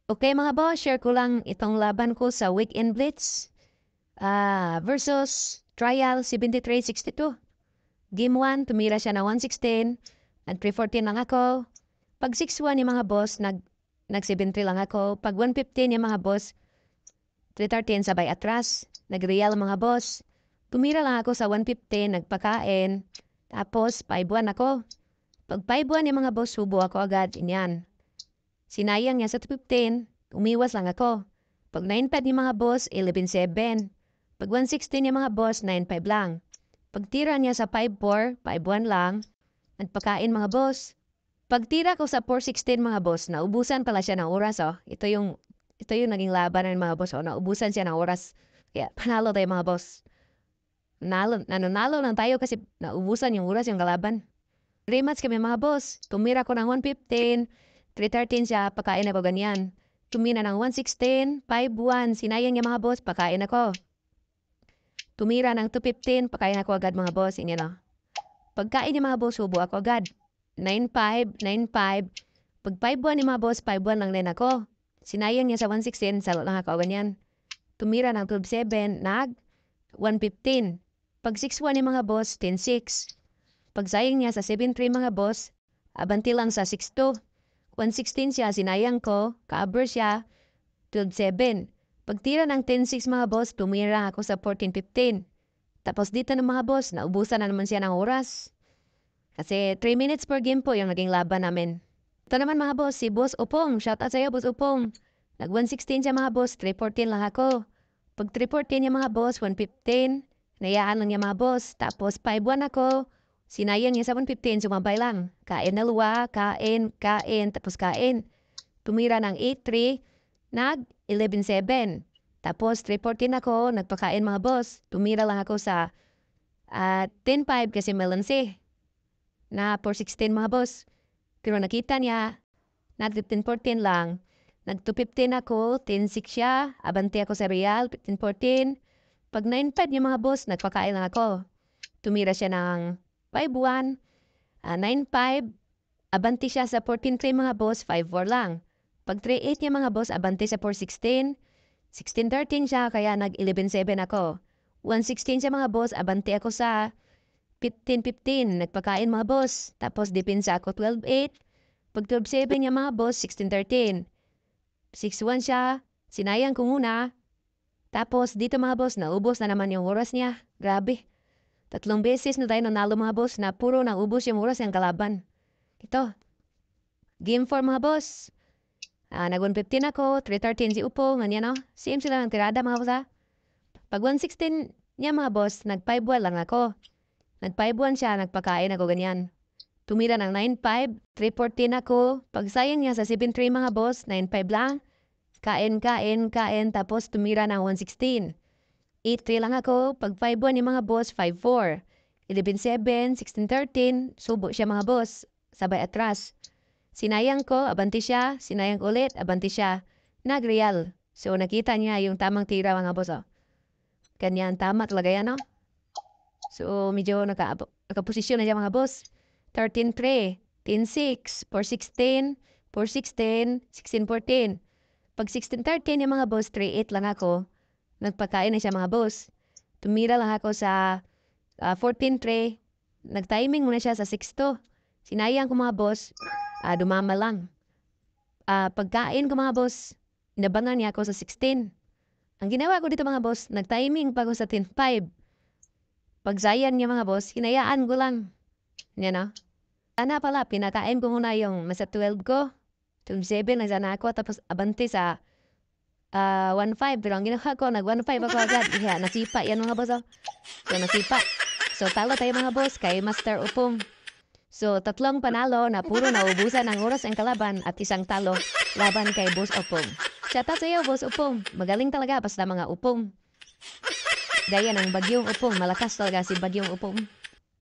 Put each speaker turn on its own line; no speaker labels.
Okay mga boss, share ko lang itong laban ko sa Weekend Blitz versus Trial 7362. Game 1, tumira siya na 116 at 314 lang ako. Pag 6-1 yung mga boss, nag 73 lang ako. Pag 115 yung mga boss, 313 sabay atras. Nag-real mga boss. Tumira lang ako sa 115, nagpakain. Tapos 5-1 ako. Pag 5-1 yung mga boss, subo ako agad. Inyan. Sinayang niya sa 15, umiwas lang ako. Pag 9-5 yung mga boss, 11-7. Pag 116 yung mga boss, 9-5 lang. Pag tira niya sa 5-4, 5-1 lang. Nagpakain mga boss. Pag tira ko sa 4-16 mga boss, naubusan pala siya ng oras. Oh. Ito yung naging laban ng mga boss. Oh. Naubusan siya ng oras. Kaya panalo tayo mga boss. Nanalo lang tayo kasi naubusan yung oras yung kalaban. Rematch kami mga boss. Tumira ko ng 115. 313 siya, pakain ako ganyan. Tumina ng 116, 5-1, sinayang niya mga boss, pakain ako. Tumira ng 215, pakain ako agad mga boss, inyo na. Pagkain niya mga boss, subo ako agad. 9-5, 9-5. Pag 5-1 ni mga boss, 5-1 lang din ako. Sinayang niya sa 116, salo lang ako ganyan. Tumira ng 12-7, 115. Pag 6-1 ni mga boss, 10-6. Pag sayang niya sa 7-3 mga boss, abanti lang sa 6-2. 116 siya, sinayang ko, ka-abr siya, 12-7. Pagtira ng 10-6 mga boss, tumira ako sa 14-15. Tapos dito ng mga boss, naubusan na naman siya ng oras. Kasi 3 minutes per game po yung naging laban namin. Ito naman mga boss, si Boss Upong. Shout out sa'yo, Boss Upong. Nag-116 siya mga boss, 314 lang ako. Pag 314 yung mga boss, 115. Nayaan lang niya mga boss. Tapos 5-1 ako. Sinayang niya sa 115, sumabay lang. Kain na luwa, kain, tapos kain. Tumira ng 8-3, nag 11-7. Tapos 314 ako, nagpakain mga boss. Tumira lang ako sa 10-5 kasi melanse. Na 416 mga boss. Pero nakita niya, na 15-14 lang. Nag-215 ako, 10-6 siya. Abante ako sa Real, 15-14. Pag 9-5 yung mga boss, nagpakain lang ako. Tumira siya ng 5-1, 9-5, abante siya sa 14-3 mga boss, 5-4 lang. Pag 3-8 niya mga boss, abante sa 4-16, 16-13 siya, kaya nag-11-7 ako. 1-16 siya mga boss, abante ako sa 15-15, nagpakain mga boss. Tapos depensa ako 12-8, pag 12-7 niya mga boss, 16-13. 6-1 siya, sinayang ko muna. Tapos dito mga boss, naubos na naman yung oras niya. Grabe. 3 beses na tayo nanalo mga boss na puro nang ubos yung oras yung kalaban. Ito. Game 4 mga boss. Nag-115 ako, 313 si Upo, ganyan no? Same sila ng tirada mga boss ha. Pag 116 niya mga boss, nag-5-1 lang ako. Nag-5-1 siya, nagpakain ako ganyan. Tumira ng 9-5, 314 ako. Pag sayang niya sa 7-3 mga boss, 9-5 lang. Kain, tapos tumira ng 116. 8-3 lang ako. Pag 5-1 yung mga boss, 5-4. 11-7, 16-13, subo siya mga boss. Sabay atras. Sinayang ko, abanti siya. Sinayang ulit, abanti siya. Nag-real. So nakita niya yung tamang tira mga boss. Oh. Ganyan, tama talaga yan, no? So medyo nakaposisyon na siya mga boss. 13-3, 10-6, 4-16, 4-16, 16-14. Pag 16-13 yung mga boss, 3-8 lang ako. Nagpakain na siya mga boss. Tumira lang ako sa 14-3. Nag-timing muna siya sa 6-2. Sinayang ko mga boss, dumama lang. Pagkain ko mga boss, nabangan niya ako sa 16. Ang ginawa ko dito mga boss, nag-timing pa ako sa 10-5. Pagsayan niya mga boss, hinayaan ko lang. Yan no? Sana pala, pinakain ko muna yung masa 12 ko. 12-7 lang sana ako, tapos abante sa 1-5, pero ang ginawa ko, nag-1-5 ako agad. Kaya nasipa yan mga boss. Oh. So nasipa. So talo tayo mga boss kay Master Upong. So 3 panalo na puro naubusan ng oras ang kalaban at 1 talo laban kay Boss Upong. Shout out sa iyo, Boss Upong. Magaling talaga basta mga Upong. Gaya ng Bagyong Upong. Malakas talaga si Bagyong Upong.